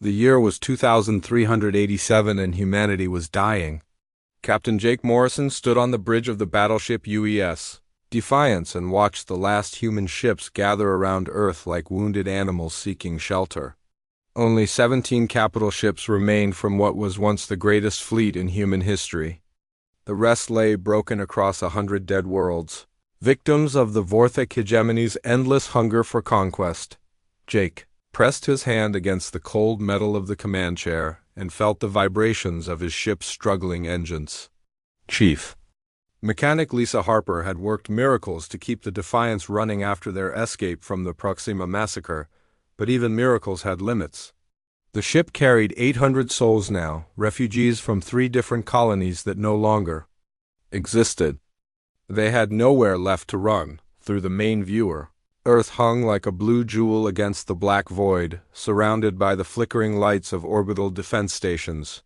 The year was 2387 and humanity was dying. Captain Jake Morrison stood on the bridge of the battleship UES Defiance and watched the last human ships gather around Earth like wounded animals seeking shelter. Only 17 capital ships remained from what was once the greatest fleet in human history. The rest lay broken across 100 dead worlds, victims of the Vorthic hegemony's endless hunger for conquest. Jake pressed his hand against the cold metal of the command chair and felt the vibrations of his ship's struggling engines. Chief. Mechanic Lisa Harper had worked miracles to keep the Defiance running after their escape from the Proxima massacre, but even miracles had limits. The ship carried 800 souls now, refugees from 3 different colonies that no longer existed. They had nowhere left to run. Through the main viewer, Earth hung like a blue jewel against the black void, surrounded by the flickering lights of orbital defense stations.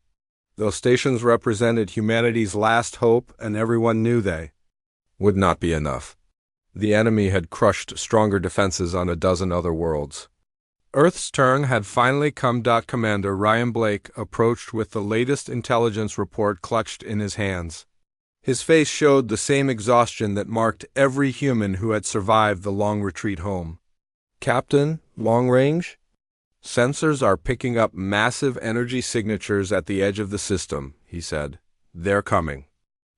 Those stations represented humanity's last hope, and everyone knew they would not be enough. The enemy had crushed stronger defenses on a dozen other worlds. Earth's turn had finally come. Commander Ryan Blake approached with the latest intelligence report clutched in his hands. His face showed the same exhaustion that marked every human who had survived the long retreat home. Captain, long range? Sensors are picking up massive energy signatures at the edge of the system, he said. They're coming.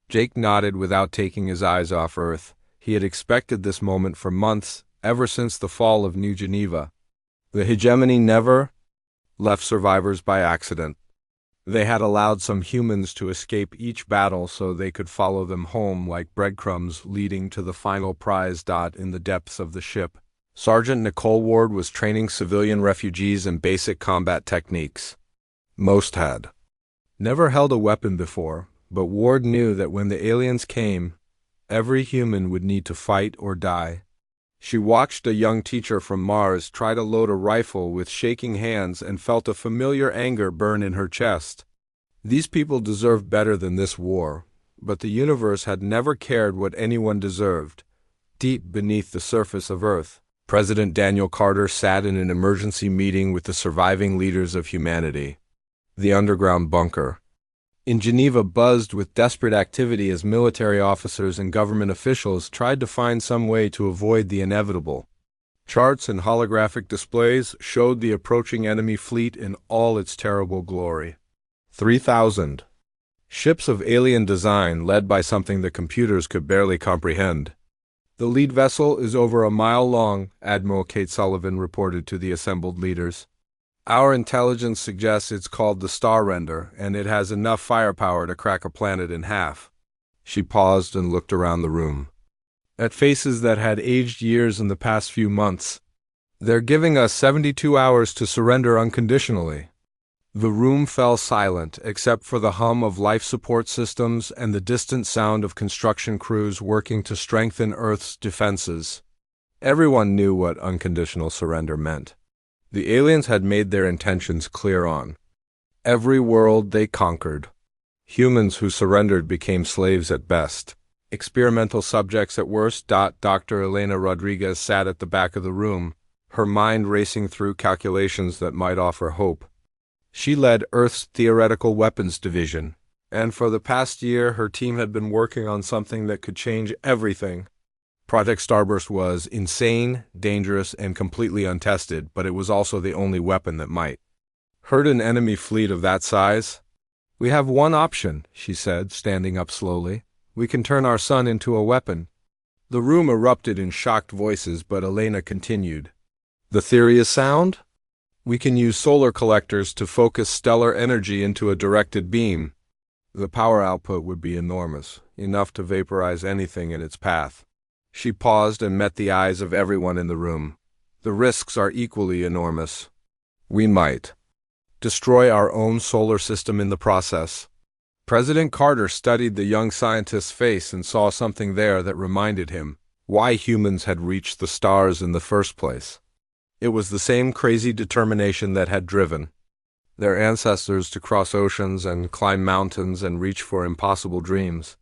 Jake nodded without taking his eyes off Earth. He had expected this moment for months, ever since the fall of New Geneva. The hegemony never left survivors by accident. They had allowed some humans to escape each battle so they could follow them home like breadcrumbs leading to the final prize. In the depths of the ship, Sergeant Nicole Ward was training civilian refugees in basic combat techniques. Most had never held a weapon before, but Ward knew that when the aliens came, every human would need to fight or die. She watched a young teacher from Mars try to load a rifle with shaking hands and felt a familiar anger burn in her chest. These people deserved better than this war, but the universe had never cared what anyone deserved. Deep beneath the surface of Earth, President Daniel Carter sat in an emergency meeting with the surviving leaders of humanity. The underground bunker in Geneva buzzed with desperate activity as military officers and government officials tried to find some way to avoid the inevitable. Charts and holographic displays showed the approaching enemy fleet in all its terrible glory. 3,000 ships of alien design led by something the computers could barely comprehend. The lead vessel is over a mile long, Admiral Kate Sullivan reported to the assembled leaders. Our intelligence suggests it's called the Star Render, and it has enough firepower to crack a planet in half. She paused and looked around the room at faces that had aged years in the past few months. They're giving us 72 hours to surrender unconditionally. The room fell silent, except for the hum of life support systems and the distant sound of construction crews working to strengthen Earth's defenses. Everyone knew what unconditional surrender meant. The aliens had made their intentions clear on every world they conquered. Humans who surrendered became slaves at best, experimental subjects at worst. Dr. Elena Rodriguez sat at the back of the room, her mind racing through calculations that might offer hope. She led Earth's Theoretical Weapons Division, and for the past year her team had been working on something that could change everything. Project Starburst was insane, dangerous, and completely untested, but it was also the only weapon that might hurt an enemy fleet of that size. We have one option, she said, standing up slowly. We can turn our sun into a weapon. The room erupted in shocked voices, but Elena continued. The theory is sound? We can use solar collectors to focus stellar energy into a directed beam. The power output would be enormous, enough to vaporize anything in its path. She paused and met the eyes of everyone in the room. The risks are equally enormous. We might destroy our own solar system in the process. President Carter studied the young scientist's face and saw something there that reminded him why humans had reached the stars in the first place. It was the same crazy determination that had driven their ancestors to cross oceans and climb mountains and reach for impossible dreams.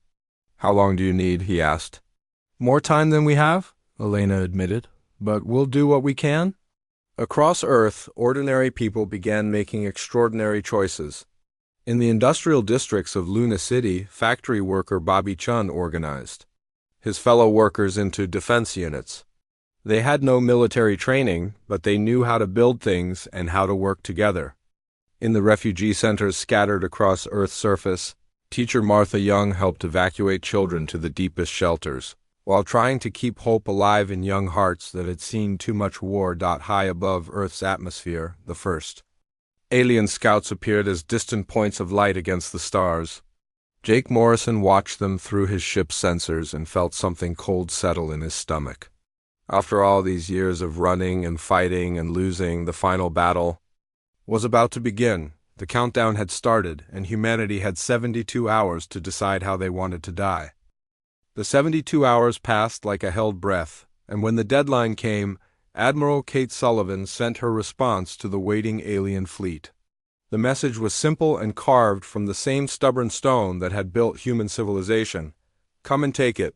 How long do you need? He asked. More time than we have, Elena admitted, but we'll do what we can. Across Earth, ordinary people began making extraordinary choices. In the industrial districts of Luna City, factory worker Bobby Chun organized his fellow workers into defense units. They had no military training, but they knew how to build things and how to work together. In the refugee centers scattered across Earth's surface, teacher Martha Young helped evacuate children to the deepest shelters, while trying to keep hope alive in young hearts that had seen too much war. High above Earth's atmosphere, the first alien scouts appeared as distant points of light against the stars. Jake Morrison watched them through his ship's sensors and felt something cold settle in his stomach. After all these years of running and fighting and losing, the final battle was about to begin. The countdown had started, and humanity had 72 hours to decide how they wanted to die. The 72 hours passed like a held breath, and when the deadline came, Admiral Kate Sullivan sent her response to the waiting alien fleet. The message was simple and carved from the same stubborn stone that had built human civilization. Come and take it.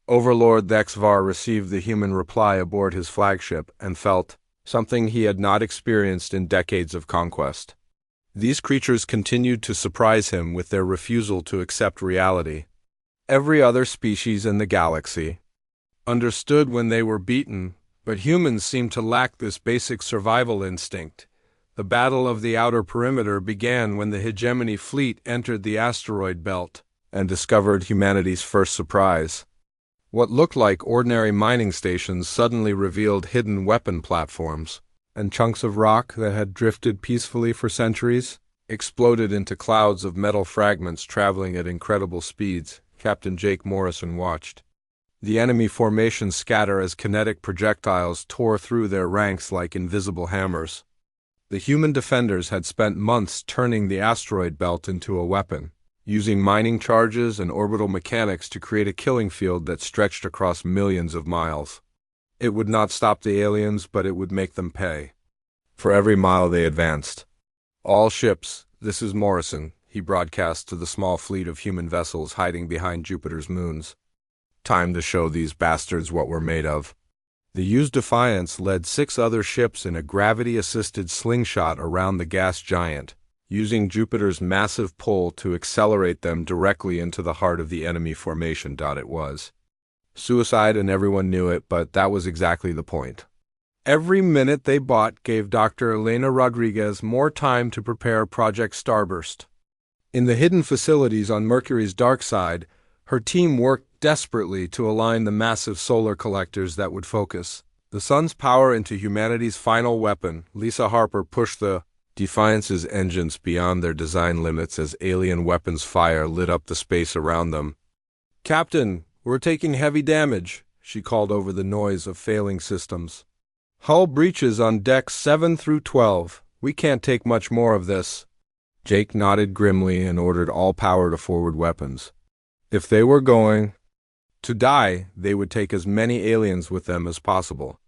Overlord Thexvar received the human reply aboard his flagship and felt something he had not experienced in decades of conquest. These creatures continued to surprise him with their refusal to accept reality. Every other species in the galaxy understood when they were beaten, but humans seemed to lack this basic survival instinct. The Battle of the Outer Perimeter began when the hegemony fleet entered the asteroid belt and discovered humanity's first surprise. What looked like ordinary mining stations suddenly revealed hidden weapon platforms, and chunks of rock that had drifted peacefully for centuries exploded into clouds of metal fragments traveling at incredible speeds. Captain Jake Morrison watched the enemy formation scatter as kinetic projectiles tore through their ranks like invisible hammers. The human defenders had spent months turning the asteroid belt into a weapon, using mining charges and orbital mechanics to create a killing field that stretched across millions of miles. It would not stop the aliens, but it would make them pay for every mile they advanced. All ships, this is Morrison, he broadcast to the small fleet of human vessels hiding behind Jupiter's moons. Time to show these bastards what we're made of. The used Defiance led 6 other ships in a gravity-assisted slingshot around the gas giant, using Jupiter's massive pull to accelerate them directly into the heart of the enemy formation. It was suicide and everyone knew it, but that was exactly the point. Every minute they bought gave Dr. Elena Rodriguez more time to prepare Project Starburst. In the hidden facilities on Mercury's dark side, her team worked desperately to align the massive solar collectors that would focus the sun's power into humanity's final weapon. Lisa Harper pushed the Defiance's engines beyond their design limits as alien weapons fire lit up the space around them. "Captain, we're taking heavy damage," she called over the noise of failing systems. "Hull breaches on decks 7 through 12. We can't take much more of this." Jake nodded grimly and ordered all power to forward weapons. If they were going to die, they would take as many aliens with them as possible.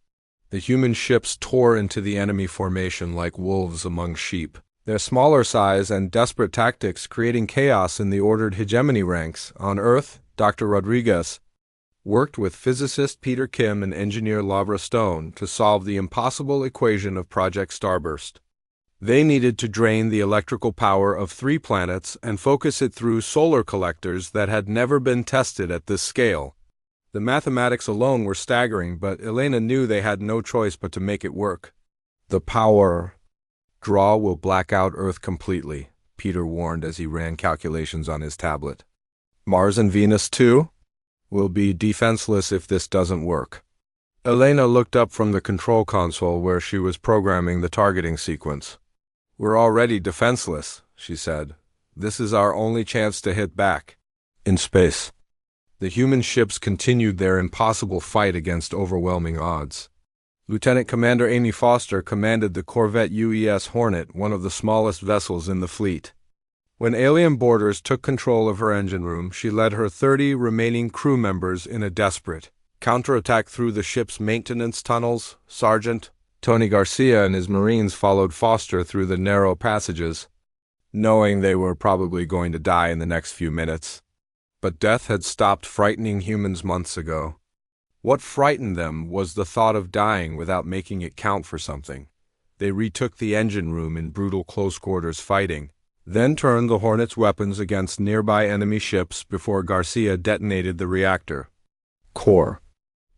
The human ships tore into the enemy formation like wolves among sheep, their smaller size and desperate tactics creating chaos in the ordered hegemony ranks. On Earth, Dr. Rodriguez worked with physicist Peter Kim and engineer Lavra Stone to solve the impossible equation of Project Starburst. They needed to drain the electrical power of 3 planets and focus it through solar collectors that had never been tested at this scale. The mathematics alone were staggering, but Elena knew they had no choice but to make it work. "The power draw will black out Earth completely," Peter warned as he ran calculations on his tablet. "Mars and Venus, too, will be defenseless if this doesn't work." Elena looked up from the control console where she was programming the targeting sequence. "We're already defenseless," she said. "This is our only chance to hit back." In space, the human ships continued their impossible fight against overwhelming odds. Lieutenant Commander Amy Foster commanded the corvette UES Hornet, one of the smallest vessels in the fleet. When alien boarders took control of her engine room, she led her 30 remaining crew members in a desperate counterattack through the ship's maintenance tunnels. Sergeant Tony Garcia and his Marines followed Foster through the narrow passages, knowing they were probably going to die in the next few minutes. But death had stopped frightening humans months ago. What frightened them was the thought of dying without making it count for something. They retook the engine room in brutal close-quarters fighting, then turned the Hornets' weapons against nearby enemy ships before Garcia detonated the reactor core.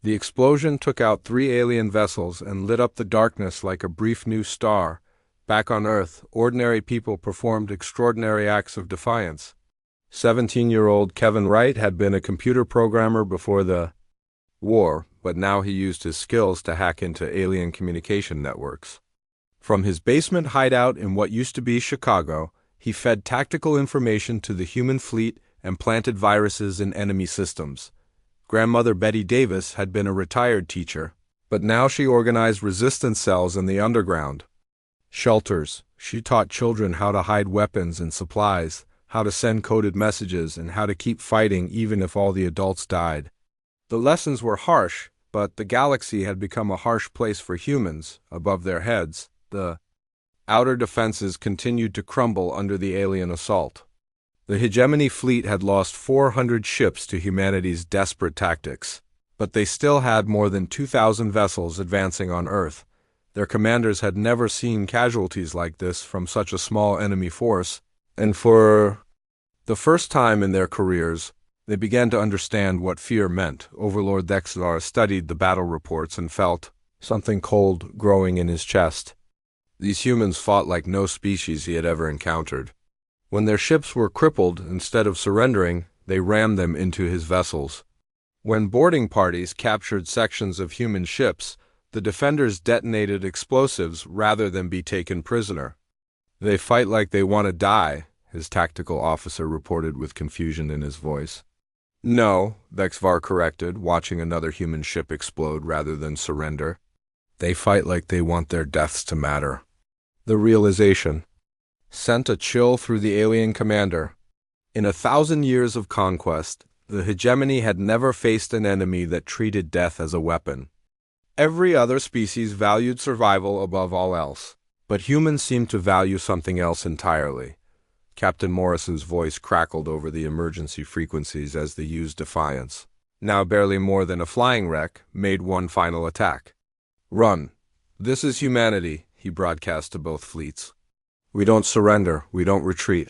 The explosion took out 3 alien vessels and lit up the darkness like a brief new star. Back on Earth, ordinary people performed extraordinary acts of defiance. 17-year-old Kevin Wright had been a computer programmer before the war, but now he used his skills to hack into alien communication networks. From his basement hideout in what used to be Chicago, he fed tactical information to the human fleet and planted viruses in enemy systems. Grandmother Betty Davis had been a retired teacher, but now she organized resistance cells in the underground. Shelters. She taught children how to hide weapons and supplies, how to send coded messages, and how to keep fighting even if all the adults died. The lessons were harsh, but the galaxy had become a harsh place for humans. Above their heads, the outer defenses continued to crumble under the alien assault. The hegemony fleet had lost 400 ships to humanity's desperate tactics, but they still had more than 2,000 vessels advancing on Earth. Their commanders had never seen casualties like this from such a small enemy force, and for the first time in their careers, they began to understand what fear meant. Overlord Dexlar studied the battle reports and felt something cold growing in his chest. These humans fought like no species he had ever encountered. When their ships were crippled, instead of surrendering, they rammed them into his vessels. When boarding parties captured sections of human ships, the defenders detonated explosives rather than be taken prisoner. "They fight like they want to die," his tactical officer reported with confusion in his voice. "No," Vexvar corrected, watching another human ship explode rather than surrender. "They fight like they want their deaths to matter." The realization sent a chill through the alien commander. In 1,000 years of conquest, the hegemony had never faced an enemy that treated death as a weapon. Every other species valued survival above all else, but humans seemed to value something else entirely. Captain Morrison's voice crackled over the emergency frequencies as they used Defiance, now barely more than a flying wreck, made one final attack. "Run. This is humanity," he broadcast to both fleets. "We don't surrender, we don't retreat.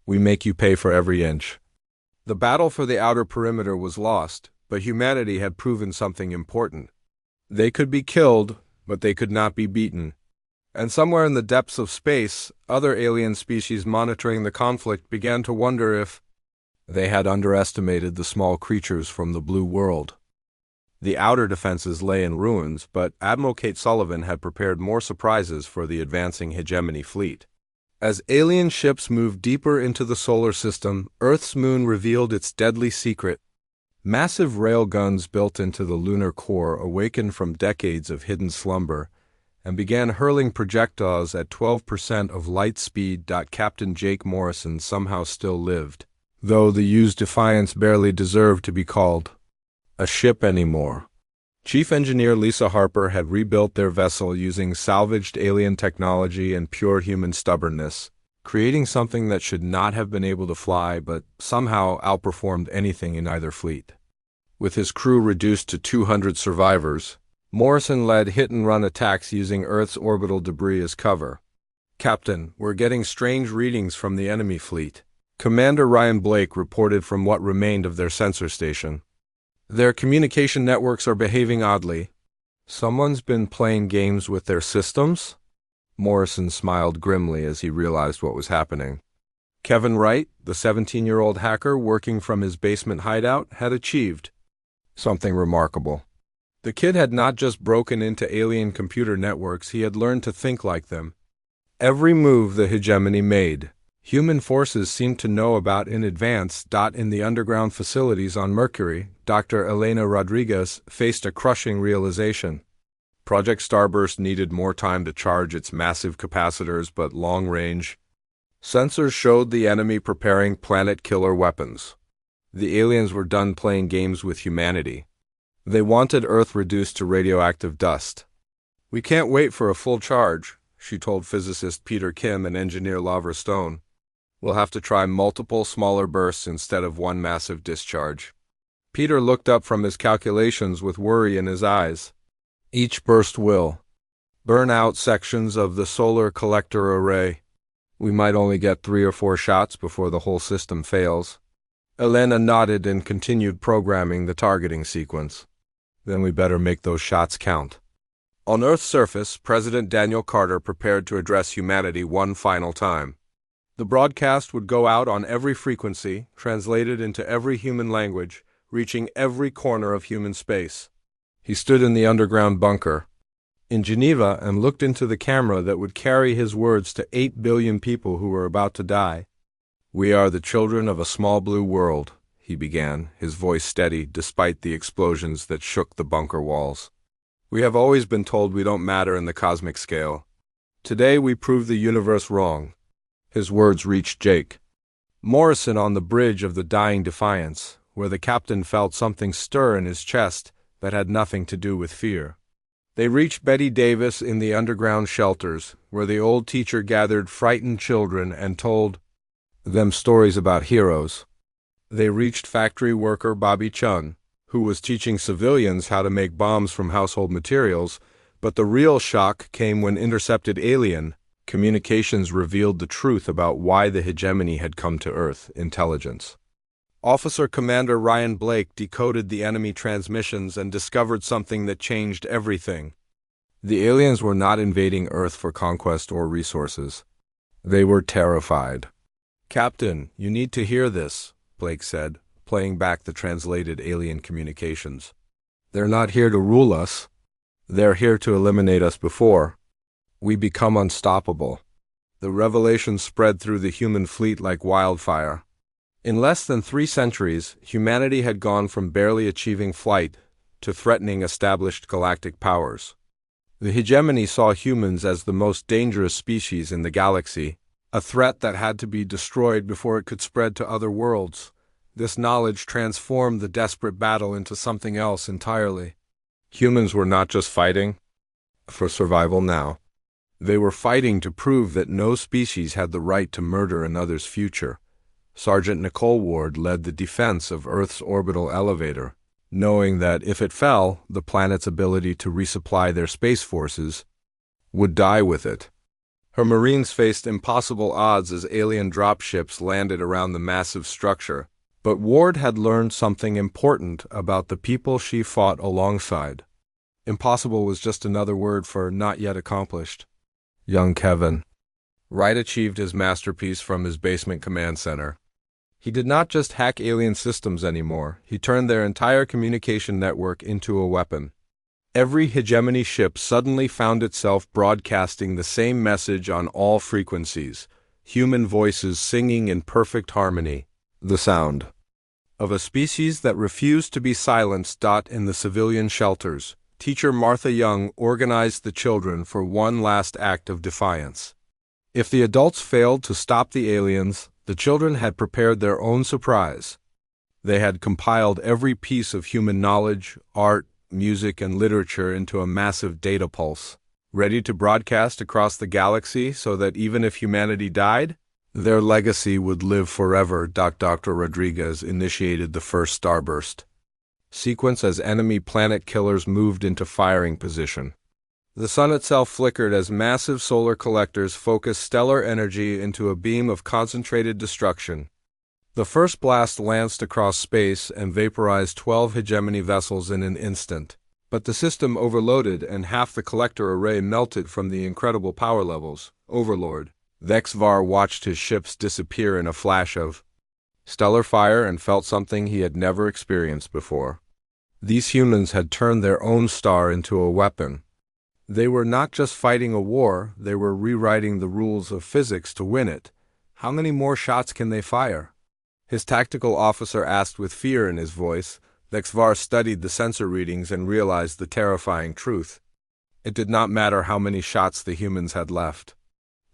We make you pay for every inch." The battle for the outer perimeter was lost, but humanity had proven something important. They could be killed, but they could not be beaten. And somewhere in the depths of space, other alien species monitoring the conflict began to wonder if they had underestimated the small creatures from the blue world. The outer defenses lay in ruins, but Admiral Kate Sullivan had prepared more surprises for the advancing hegemony fleet. As alien ships moved deeper into the solar system, Earth's moon revealed its deadly secret. Massive rail guns built into the lunar core awakened from decades of hidden slumber and began hurling projectiles at 12% of light speed. Captain Jake Morrison somehow still lived, though the used Defiance barely deserved to be called a ship anymore. Chief Engineer Lisa Harper had rebuilt their vessel using salvaged alien technology and pure human stubbornness, creating something that should not have been able to fly but somehow outperformed anything in either fleet. With his crew reduced to 200 survivors, Morrison led hit-and-run attacks using Earth's orbital debris as cover. "Captain, we're getting strange readings from the enemy fleet," Commander Ryan Blake reported from what remained of their sensor station. "Their communication networks are behaving oddly." "Someone's been playing games with their systems?" Morrison smiled grimly as he realized what was happening. Kevin Wright, the 17-year-old hacker working from his basement hideout, had achieved something remarkable. The kid had not just broken into alien computer networks, he had learned to think like them. Every move the hegemony made, human forces seemed to know about in advance. In the underground facilities on Mercury, Dr. Elena Rodriguez faced a crushing realization. Project Starburst needed more time to charge its massive capacitors, but long-range sensors showed the enemy preparing planet-killer weapons. The aliens were done playing games with humanity. They wanted Earth reduced to radioactive dust. "We can't wait for a full charge," she told physicist Peter Kim and engineer Lavra Stone. "We'll have to try multiple smaller bursts instead of one massive discharge." Peter looked up from his calculations with worry in his eyes. Each burst will burn out sections of the solar collector array. We might only get 3 or 4 shots before the whole system fails. Elena nodded and continued programming the targeting sequence. Then we better make those shots count. On Earth's surface, President Daniel Carter prepared to address humanity one final time. The broadcast would go out on every frequency, translated into every human language, reaching every corner of human space. He stood in the underground bunker in Geneva and looked into the camera that would carry his words to 8 billion people who were about to die. "We are the children of a small blue world," he began, his voice steady despite the explosions that shook the bunker walls. "We have always been told we don't matter in the cosmic scale. Today we prove the universe wrong." His words reached Jake Morrison on the bridge of the dying Defiance, where the captain felt something stir in his chest that had nothing to do with fear. They reached Betty Davis in the underground shelters, where the old teacher gathered frightened children and told them stories about heroes. They reached factory worker Bobby Chun, who was teaching civilians how to make bombs from household materials, but the real shock came when intercepted alien communications revealed the truth about why the hegemony had come to Earth intelligence. Officer Commander Ryan Blake decoded the enemy transmissions and discovered something that changed everything. The aliens were not invading Earth for conquest or resources. They were terrified. "Captain, you need to hear this," Blake said, playing back the translated alien communications. "They're not here to rule us. They're here to eliminate us before we become unstoppable." The revelation spread through the human fleet like wildfire. In less than 3 centuries, humanity had gone from barely achieving flight to threatening established galactic powers. The hegemony saw humans as the most dangerous species in the galaxy, a threat that had to be destroyed before it could spread to other worlds. This knowledge transformed the desperate battle into something else entirely. Humans were not just fighting for survival now. They were fighting to prove that no species had the right to murder another's future. Sergeant Nicole Ward led the defense of Earth's orbital elevator, knowing that if it fell, the planet's ability to resupply their space forces would die with it. Her Marines faced impossible odds as alien dropships landed around the massive structure, but Ward had learned something important about the people she fought alongside. Impossible was just another word for not yet accomplished. Young Kevin Wright achieved his masterpiece from his basement command center. He did not just hack alien systems anymore, he turned their entire communication network into a weapon. Every hegemony ship suddenly found itself broadcasting the same message on all frequencies, human voices singing in perfect harmony, the sound of a species that refused to be silenced. In the civilian shelters, teacher Martha Young organized the children for one last act of defiance. If the adults failed to stop the aliens, the children had prepared their own surprise. They had compiled every piece of human knowledge, art, music, and literature into a massive data pulse, ready to broadcast across the galaxy so that even if humanity died, their legacy would live forever. Dr. Rodriguez initiated the first starburst sequence as enemy planet killers moved into firing position. The sun itself flickered as massive solar collectors focused stellar energy into a beam of concentrated destruction. The first blast lanced across space and vaporized 12 hegemony vessels in an instant, but the system overloaded and half the collector array melted from the incredible power levels. Overlord Vexvar watched his ships disappear in a flash of stellar fire and felt something he had never experienced before. These humans had turned their own star into a weapon. They were not just fighting a war, they were rewriting the rules of physics to win it. How many more shots can they fire? His tactical officer asked with fear in his voice. Vexvar studied the sensor readings and realized the terrifying truth. It did not matter how many shots the humans had left.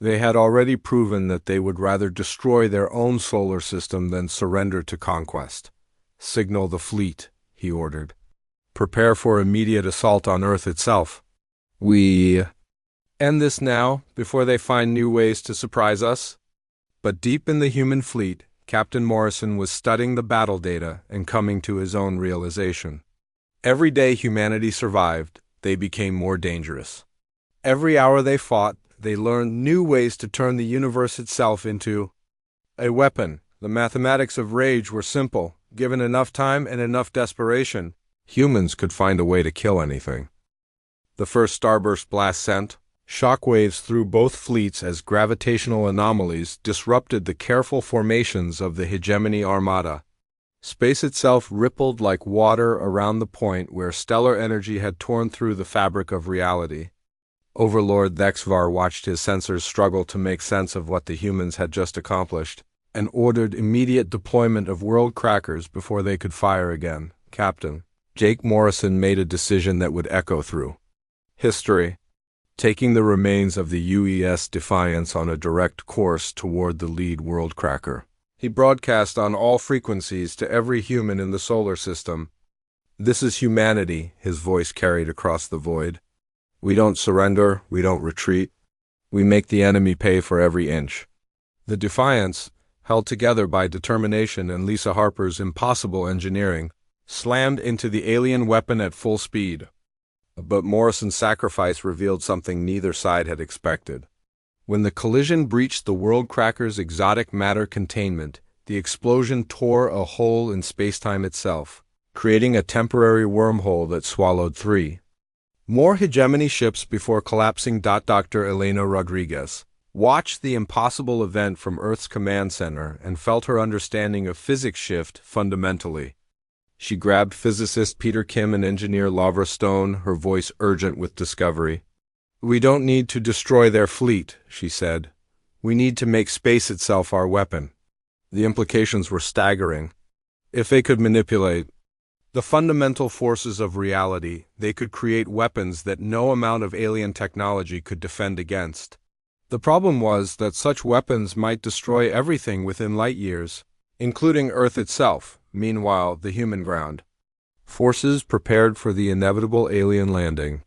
They had already proven that they would rather destroy their own solar system than surrender to conquest. "Signal the fleet," he ordered. "Prepare for immediate assault on Earth itself. We end this now, before they find new ways to surprise us." But deep in the human fleet, Captain Morrison was studying the battle data and coming to his own realization. Every day humanity survived, they became more dangerous. Every hour they fought, they learned new ways to turn the universe itself into a weapon. The mathematics of rage were simple. Given enough time and enough desperation, humans could find a way to kill anything. The first starburst blast sent shockwaves through both fleets as gravitational anomalies disrupted the careful formations of the hegemony armada. Space itself rippled like water around the point where stellar energy had torn through the fabric of reality. Overlord Thexvar watched his sensors struggle to make sense of what the humans had just accomplished, and ordered immediate deployment of world crackers before they could fire again. Captain Jake Morrison made a decision that would echo through history, taking the remains of the UES Defiance on a direct course toward the lead world cracker. He broadcast on all frequencies to every human in the solar system. "This is humanity," his voice carried across the void. "We don't surrender, we don't retreat. We make the enemy pay for every inch." The Defiance, held together by determination and Lisa Harper's impossible engineering, slammed into the alien weapon at full speed. But Morrison's sacrifice revealed something neither side had expected. When the collision breached the world cracker's exotic matter containment, the explosion tore a hole in spacetime itself, creating a temporary wormhole that swallowed 3 more hegemony ships before collapsing. Dr. Elena Rodriguez watched the impossible event from Earth's command center and felt her understanding of physics shift fundamentally. She grabbed physicist Peter Kim and engineer Lavra Stone, her voice urgent with discovery. "We don't need to destroy their fleet," she said. "We need to make space itself our weapon." The implications were staggering. If they could manipulate the fundamental forces of reality, they could create weapons that no amount of alien technology could defend against. The problem was that such weapons might destroy everything within light years, including Earth itself. Meanwhile, the human ground forces prepared for the inevitable alien landing.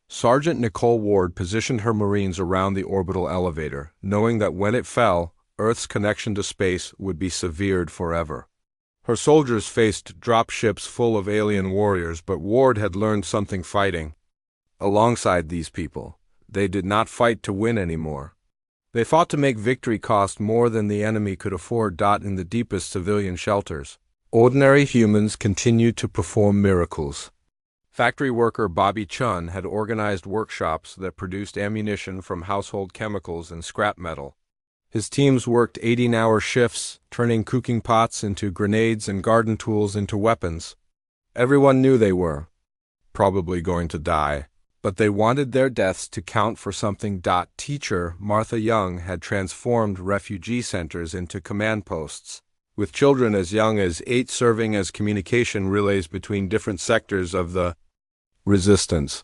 Sergeant Nicole Ward positioned her Marines around the orbital elevator, knowing that when it fell, Earth's connection to space would be severed forever. Her soldiers faced drop ships full of alien warriors, but Ward had learned something fighting alongside these people. They did not fight to win anymore. They fought to make victory cost more than the enemy could afford. In the deepest civilian shelters, ordinary humans continued to perform miracles. Factory worker Bobby Chun had organized workshops that produced ammunition from household chemicals and scrap metal. His teams worked 18-hour shifts, turning cooking pots into grenades and garden tools into weapons. Everyone knew they were probably going to die, but they wanted their deaths to count for something. Teacher Martha Young had transformed refugee centers into command posts, with children as young as 8 serving as communication relays between different sectors of the resistance.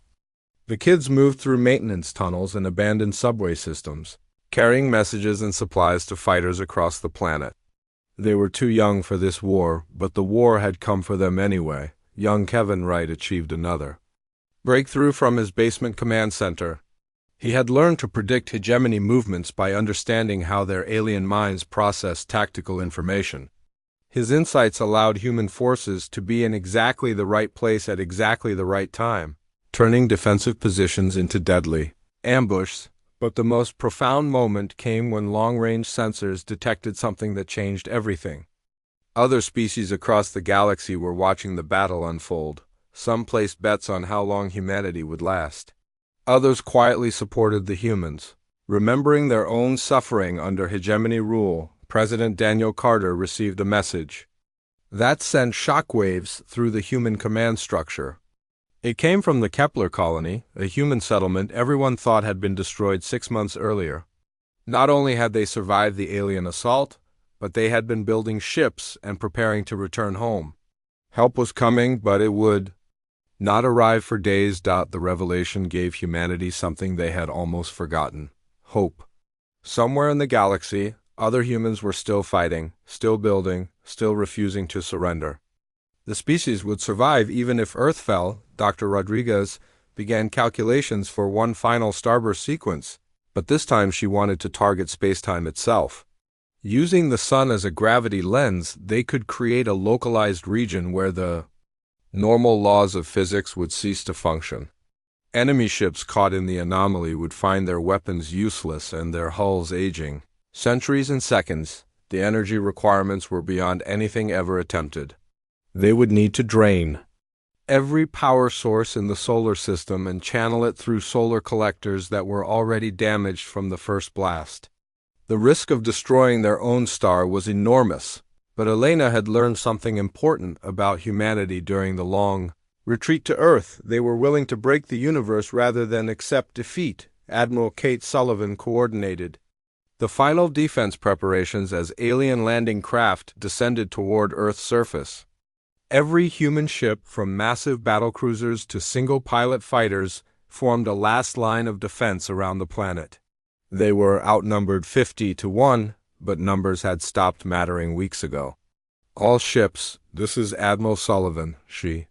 The kids moved through maintenance tunnels and abandoned subway systems, carrying messages and supplies to fighters across the planet. They were too young for this war, but the war had come for them anyway. Young Kevin Wright achieved another breakthrough from his basement command center. He had learned to predict hegemony movements by understanding how their alien minds processed tactical information. His insights allowed human forces to be in exactly the right place at exactly the right time, turning defensive positions into deadly ambushes. But the most profound moment came when long-range sensors detected something that changed everything. Other species across the galaxy were watching the battle unfold. Some placed bets on how long humanity would last. Others quietly supported the humans. Remembering their own suffering under hegemony rule, President Daniel Carter received a message that sent shockwaves through the human command structure. It came from the Kepler colony, a human settlement everyone thought had been destroyed 6 months earlier. Not only had they survived the alien assault, but they had been building ships and preparing to return home. Help was coming, but it would not arrive for days. The revelation gave humanity something they had almost forgotten: hope. Somewhere in the galaxy, other humans were still fighting, still building, still refusing to surrender. The species would survive even if Earth fell. Dr. Rodriguez began calculations for one final starburst sequence, but this time she wanted to target spacetime itself. Using the sun as a gravity lens, they could create a localized region where the normal laws of physics would cease to function. Enemy ships caught in the anomaly would find their weapons useless and their hulls aging. Centuries and seconds, the energy requirements were beyond anything ever attempted. They would need to drain every power source in the solar system and channel it through solar collectors that were already damaged from the first blast. The risk of destroying their own star was enormous, but Elena had learned something important about humanity during the long retreat to Earth. They were willing to break the universe rather than accept defeat, Admiral Kate Sullivan coordinated the final defense preparations as alien landing craft descended toward Earth's surface. Every human ship, from massive battlecruisers to single-pilot fighters, formed a last line of defense around the planet. They were outnumbered 50-1, but numbers had stopped mattering weeks ago. All ships, this is Admiral Sullivan, she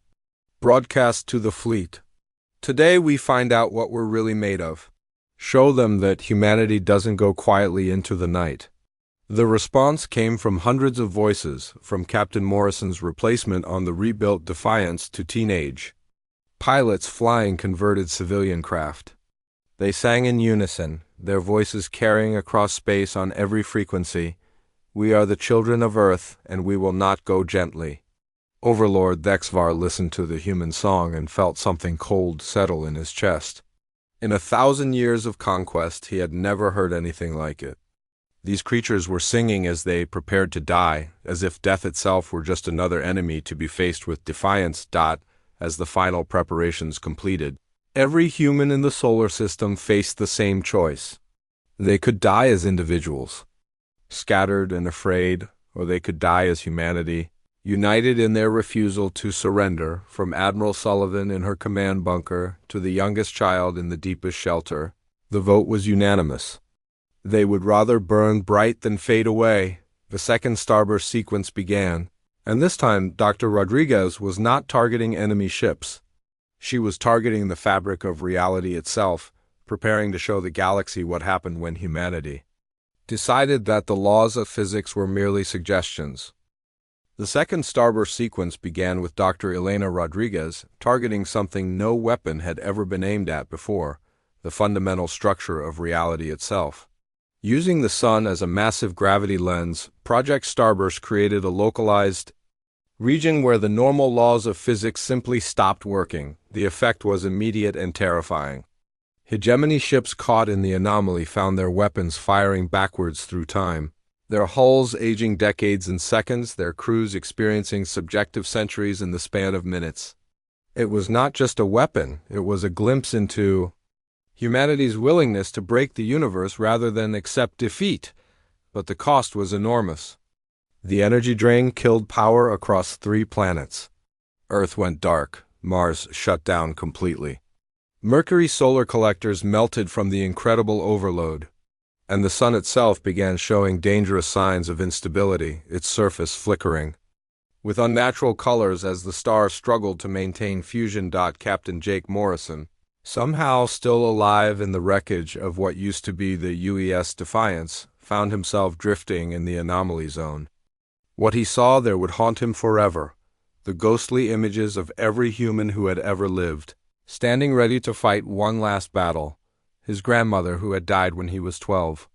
broadcast to the fleet. Today we find out what we're really made of. Show them that humanity doesn't go quietly into the night. The response came from hundreds of voices, from Captain Morrison's replacement on the rebuilt Defiance to teenage pilots flying converted civilian craft. They sang in unison, their voices carrying across space on every frequency. We are the children of Earth, and we will not go gently. Overlord Thexvar listened to the human song and felt something cold settle in his chest. In 1,000 years of conquest, he had never heard anything like it. These creatures were singing as they prepared to die, as if death itself were just another enemy to be faced with defiance. As the final preparations completed, every human in the solar system faced the same choice. They could die as individuals, scattered and afraid, or they could die as humanity, united in their refusal to surrender. From Admiral Sullivan in her command bunker to the youngest child in the deepest shelter, the vote was unanimous. They would rather burn bright than fade away. The second starburst sequence began, and this time Dr. Rodriguez was not targeting enemy ships. She was targeting the fabric of reality itself, preparing to show the galaxy what happened when humanity decided that the laws of physics were merely suggestions. The second starburst sequence began with Dr. Elena Rodriguez targeting something no weapon had ever been aimed at before, the fundamental structure of reality itself. Using the sun as a massive gravity lens, Project Starburst created a localized region where the normal laws of physics simply stopped working. The effect was immediate and terrifying. Hegemony ships caught in the anomaly found their weapons firing backwards through time, their hulls aging decades in seconds, their crews experiencing subjective centuries in the span of minutes. It was not just a weapon, it was a glimpse into humanity's willingness to break the universe rather than accept defeat, but the cost was enormous. The energy drain killed power across 3 planets. Earth went dark, Mars shut down completely. Mercury's solar collectors melted from the incredible overload, and the sun itself began showing dangerous signs of instability, its surface flickering with unnatural colors as the star struggled to maintain fusion. Captain Jake Morrison, somehow still alive in the wreckage of what used to be the UES Defiance, found himself drifting in the anomaly zone. What he saw there would haunt him forever, the ghostly images of every human who had ever lived, standing ready to fight one last battle. His grandmother who had died when he was 12,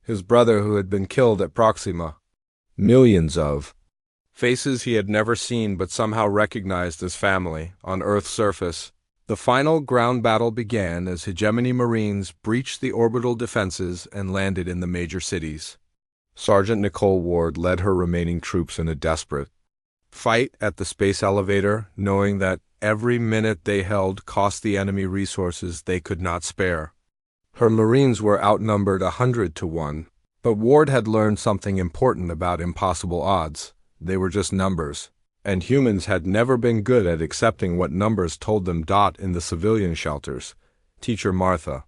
his brother who had been killed at Proxima. Millions of faces he had never seen but somehow recognized as family on Earth's surface. The final ground battle began as Hegemony Marines breached the orbital defenses and landed in the major cities. Sergeant Nicole Ward led her remaining troops in a desperate fight at the space elevator, knowing that every minute they held cost the enemy resources they could not spare. Her Marines were outnumbered 100-1, but Ward had learned something important about impossible odds. They were just numbers, and humans had never been good at accepting what numbers told them. In the civilian shelters, Teacher Martha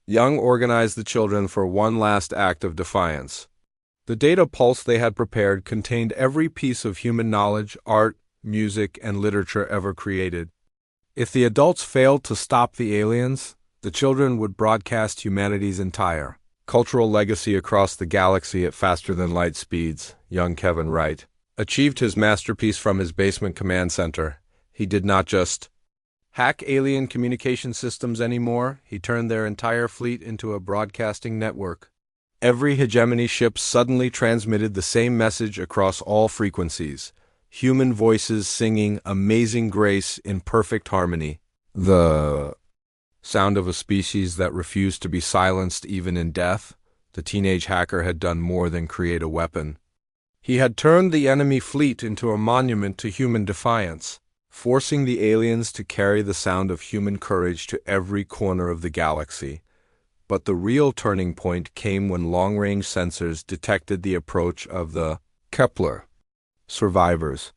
Young organized the children for one last act of defiance. The data pulse they had prepared contained every piece of human knowledge, art, music, and literature ever created. If the adults failed to stop the aliens, the children would broadcast humanity's entire Cultural legacy across the galaxy at faster-than-light speeds, young Kevin Wright achieved his masterpiece from his basement command center. He did not just hack alien communication systems anymore, he turned their entire fleet into a broadcasting network. Every hegemony ship suddenly transmitted the same message across all frequencies. Human voices singing Amazing Grace in perfect harmony. The sound of a species that refused to be silenced even in death. The teenage hacker had done more than create a weapon. He had turned the enemy fleet into a monument to human defiance, forcing the aliens to carry the sound of human courage to every corner of the galaxy. But the real turning point came when long-range sensors detected the approach of the Kepler survivors.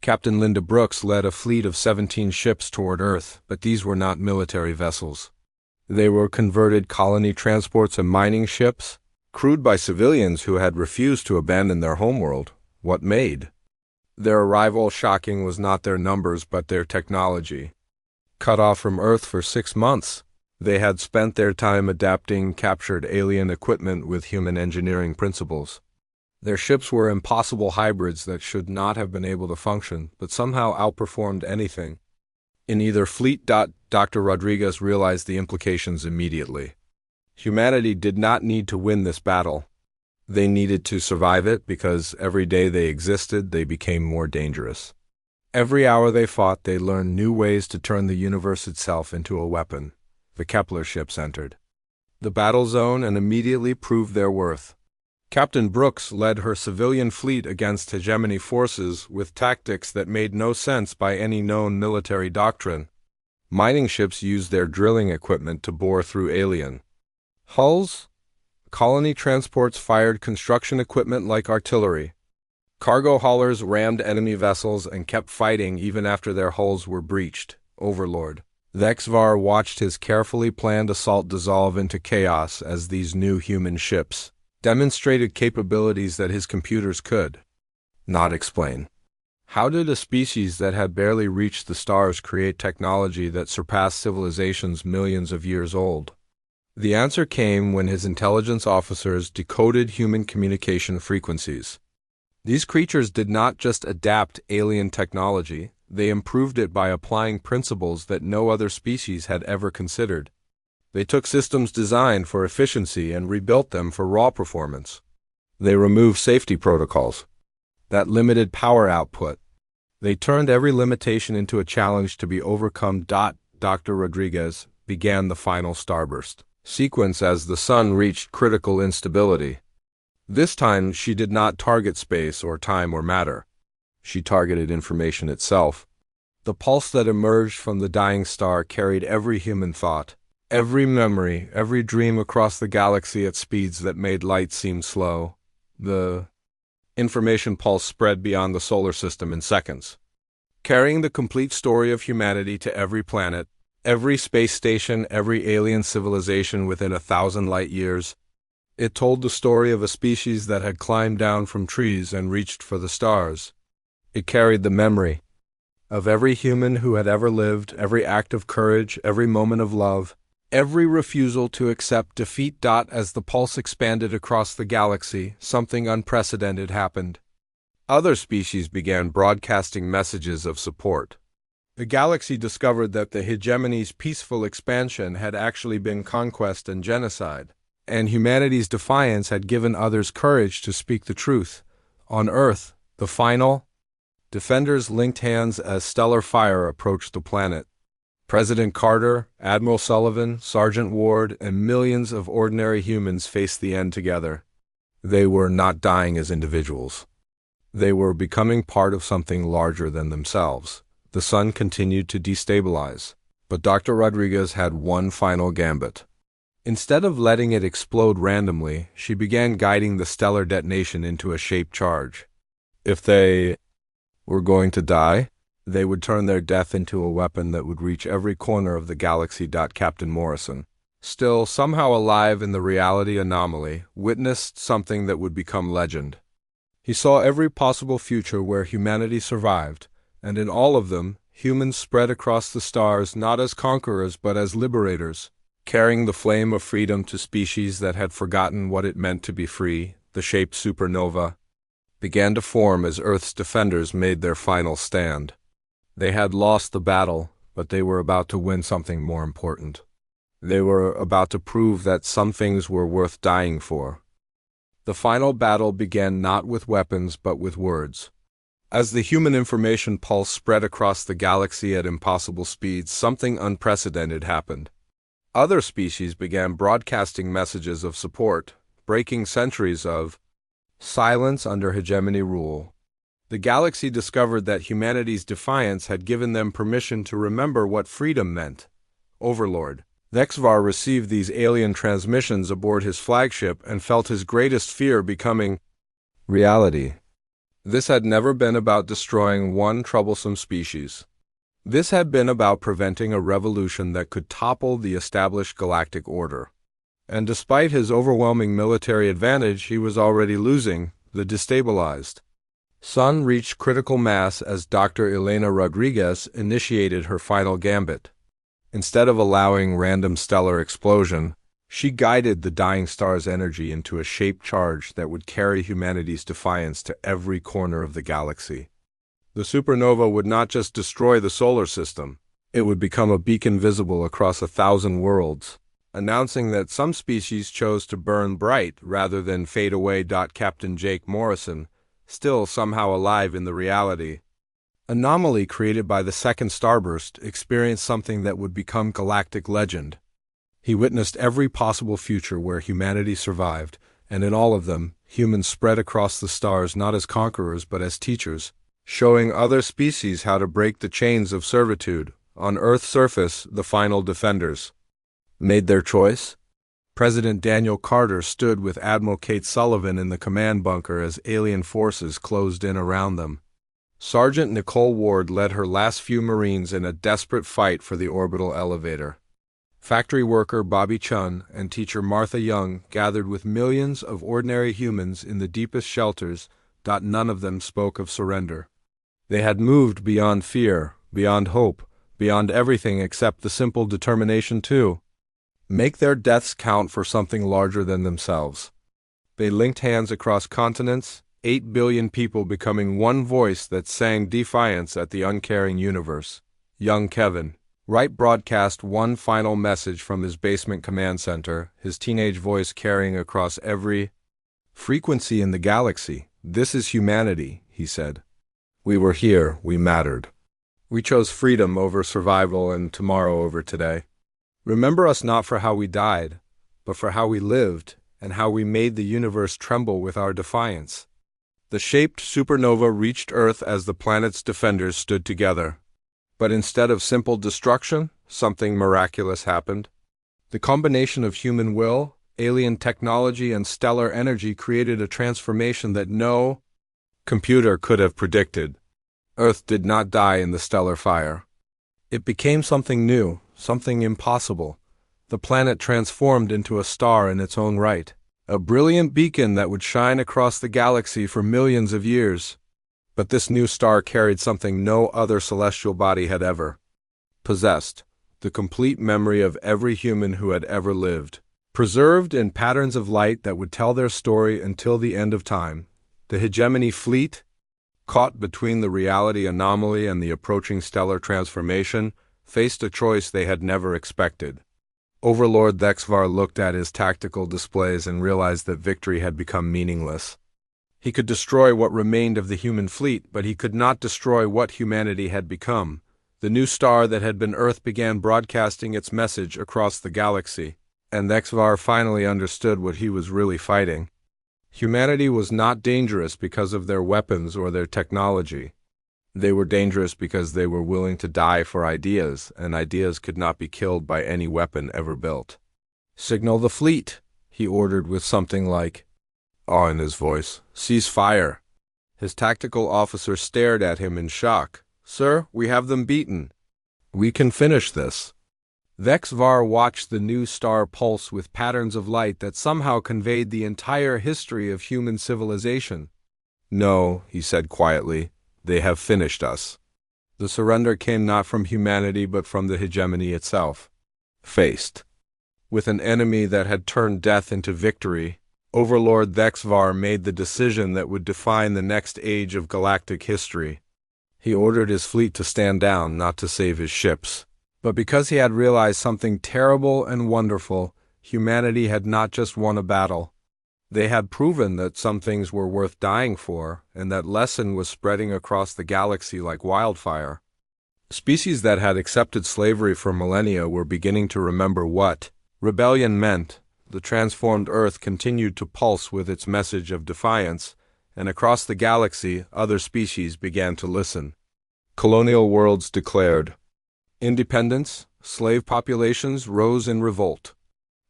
Captain Linda Brooks led a fleet of 17 ships toward Earth, but these were not military vessels. They were converted colony transports and mining ships, crewed by civilians who had refused to abandon their homeworld. What made their arrival shocking was not their numbers but their technology. Cut off from Earth for 6 months, they had spent their time adapting captured alien equipment with human engineering principles. Their ships were impossible hybrids that should not have been able to function, but somehow outperformed anything. In either fleet. Dr. Rodriguez realized the implications immediately. Humanity did not need to win this battle. They needed to survive it because every day they existed, they became more dangerous. Every hour they fought, they learned new ways to turn the universe itself into a weapon. The Kepler ships entered the battle zone and immediately proved their worth. Captain Brooks led her civilian fleet against hegemony forces with tactics that made no sense by any known military doctrine. Mining ships used their drilling equipment to bore through alien hulls. Colony transports fired construction equipment like artillery. Cargo haulers rammed enemy vessels and kept fighting even after their hulls were breached. Overlord Vexvar watched his carefully planned assault dissolve into chaos as these new human ships demonstrated capabilities that his computers could not explain. How did a species that had barely reached the stars create technology that surpassed civilizations millions of years old? The answer came when his intelligence officers decoded human communication frequencies. These creatures did not just adapt alien technology, they improved it by applying principles that no other species had ever considered. They took systems designed for efficiency and rebuilt them for raw performance. They removed safety protocols that limited power output. They turned every limitation into a challenge to be overcome. Dr. Rodriguez began the final starburst sequence as the sun reached critical instability. This time, she did not target space or time or matter. She targeted information itself. The pulse that emerged from the dying star carried every human thought, every memory, every dream across the galaxy at speeds that made light seem slow. The information pulse spread beyond the solar system in seconds, carrying the complete story of humanity to every planet, every space station, every alien civilization within 1,000 light years. It told the story of a species that had climbed down from trees and reached for the stars. It carried the memory of every human who had ever lived, every act of courage, every moment of love, every refusal to accept defeat. As the pulse expanded across the galaxy, something unprecedented happened. Other species began broadcasting messages of support. The galaxy discovered that the hegemony's peaceful expansion had actually been conquest and genocide, and humanity's defiance had given others courage to speak the truth. On Earth, the final defenders linked hands as stellar fire approached the planet. President Carter, Admiral Sullivan, Sergeant Ward, and millions of ordinary humans faced the end together. They were not dying as individuals. They were becoming part of something larger than themselves. The sun continued to destabilize, but Dr. Rodriguez had one final gambit. Instead of letting it explode randomly, she began guiding the stellar detonation into a shaped charge. If they were going to die, they would turn their death into a weapon that would reach every corner of the galaxy. Captain Morrison, still somehow alive in the reality anomaly, witnessed something that would become legend. He saw every possible future where humanity survived, and in all of them, humans spread across the stars not as conquerors but as liberators. carrying the flame of freedom to species that had forgotten what it meant to be free. The shaped supernova began to form as Earth's defenders made their final stand. They had lost the battle, but they were about to win something more important. They were about to prove that some things were worth dying for. The final battle began not with weapons but with words. As the human information pulse spread across the galaxy at impossible speeds, something unprecedented happened. Other species began broadcasting messages of support, breaking centuries of silence under hegemony rule. The galaxy discovered that humanity's defiance had given them permission to remember what freedom meant. Overlord Vexvar received these alien transmissions aboard his flagship and felt his greatest fear becoming reality. This had never been about destroying one troublesome species. This had been about preventing a revolution that could topple the established galactic order. And despite his overwhelming military advantage, he was already losing. The destabilized Sun reached critical mass as Dr. Elena Rodriguez initiated her final gambit. Instead of allowing random stellar explosion, she guided the dying star's energy into a shaped charge that would carry humanity's defiance to every corner of the galaxy. The supernova would not just destroy the solar system, it would become a beacon visible across 1,000 worlds, announcing that some species chose to burn bright rather than fade away. Captain Jake Morrison, still somehow alive in the reality anomaly created by the second starburst, experienced something that would become galactic legend. He witnessed every possible future where humanity survived, and in all of them, humans spread across the stars not as conquerors but as teachers, showing other species how to break the chains of servitude. On Earth's surface, the final defenders made their choice. President Daniel Carter stood with Admiral Kate Sullivan in the command bunker as alien forces closed in around them. Sergeant Nicole Ward led her last few Marines in a desperate fight for the orbital elevator. Factory worker Bobby Chun and teacher Martha Young gathered with millions of ordinary humans in the deepest shelters. None of them spoke of surrender. They had moved beyond fear, beyond hope, beyond everything except the simple determination to make their deaths count for something larger than themselves. They linked hands across continents, 8 billion people becoming one voice that sang defiance at the uncaring universe. Young Kevin Wright broadcast one final message from his basement command center, his teenage voice carrying across every frequency in the galaxy. "This is humanity," he said. "We were here, we mattered. We chose freedom over survival and tomorrow over today. Remember us not for how we died, but for how we lived and how we made the universe tremble with our defiance." The shaped supernova reached Earth as the planet's defenders stood together. But instead of simple destruction, something miraculous happened. The combination of human will, alien technology, and stellar energy created a transformation that no computer could have predicted. Earth did not die in the stellar fire. It became something new, something impossible. The planet transformed into a star in its own right, a brilliant beacon that would shine across the galaxy for millions of years. But this new star carried something no other celestial body had ever possessed: the complete memory of every human who had ever lived, preserved in patterns of light that would tell their story until the end of time. The hegemony fleet, caught between the reality anomaly and the approaching stellar transformation, faced a choice they had never expected. Overlord Vexvar looked at his tactical displays and realized that victory had become meaningless. He could destroy what remained of the human fleet, but he could not destroy what humanity had become. The new star that had been Earth began broadcasting its message across the galaxy, and Vexvar finally understood what he was really fighting. Humanity was not dangerous because of their weapons or their technology. They were dangerous because they were willing to die for ideas, and ideas could not be killed by any weapon ever built. "Signal the fleet," he ordered with something like awe in his voice. "Cease fire." His tactical officer stared at him in shock. "Sir, we have them beaten. We can finish this." Vexvar watched the new star pulse with patterns of light that somehow conveyed the entire history of human civilization. "No," he said quietly, "they have finished us." The surrender came not from humanity but from the hegemony itself. Faced With an enemy that had turned death into victory, Overlord Thexvar made the decision that would define the next age of galactic history. He ordered his fleet to stand down, not to save his ships. But because he had realized something terrible and wonderful, humanity had not just won a battle. They had proven that some things were worth dying for, and that lesson was spreading across the galaxy like wildfire. Species that had accepted slavery for millennia were beginning to remember what rebellion meant. The transformed Earth continued to pulse with its message of defiance, and across the galaxy, other species began to listen. Colonial worlds declared independence, slave populations rose in revolt.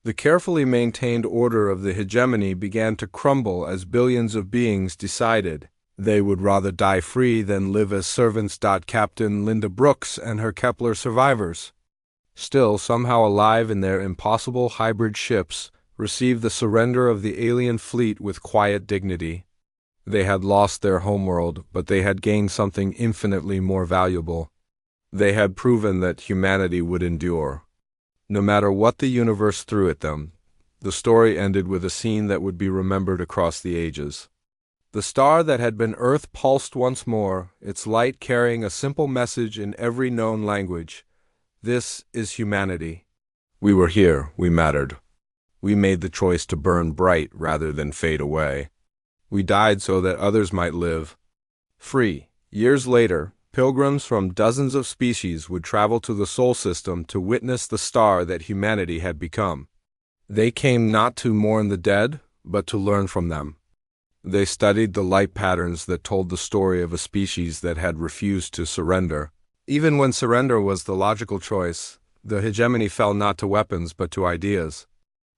The carefully maintained order of the hegemony began to crumble as billions of beings decided they would rather die free than live as servants. Captain Linda Brooks and her Kepler survivors, still somehow alive in their impossible hybrid ships, received the surrender of the alien fleet with quiet dignity. They had lost their homeworld, but they had gained something infinitely more valuable. They had proven that humanity would endure. No matter what the universe threw at them, the story ended with a scene that would be remembered across the ages. The star that had been Earth pulsed once more, its light carrying a simple message in every known language. This is humanity. We were here, we mattered. We made the choice to burn bright rather than fade away. We died so that others might live free. Years later, pilgrims from dozens of species would travel to the Sol system to witness the star that humanity had become. They came not to mourn the dead, but to learn from them. They studied the light patterns that told the story of a species that had refused to surrender. Even when surrender was the logical choice, the hegemony fell not to weapons but to ideas.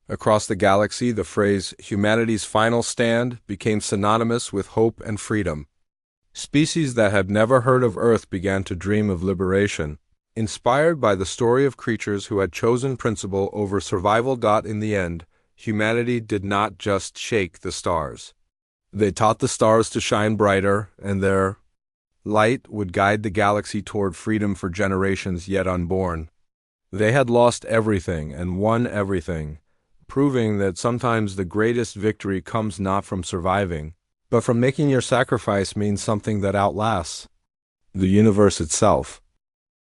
Across the galaxy, the phrase "humanity's final stand" became synonymous with hope and freedom. Species that had never heard of Earth began to dream of liberation, inspired by the story of creatures who had chosen principle over survival. In the end, humanity did not just shake the stars. They taught the stars to shine brighter, and their light would guide the galaxy toward freedom for generations yet unborn. They had lost everything and won everything, proving that sometimes the greatest victory comes not from surviving, but from making your sacrifice mean something that outlasts the universe itself.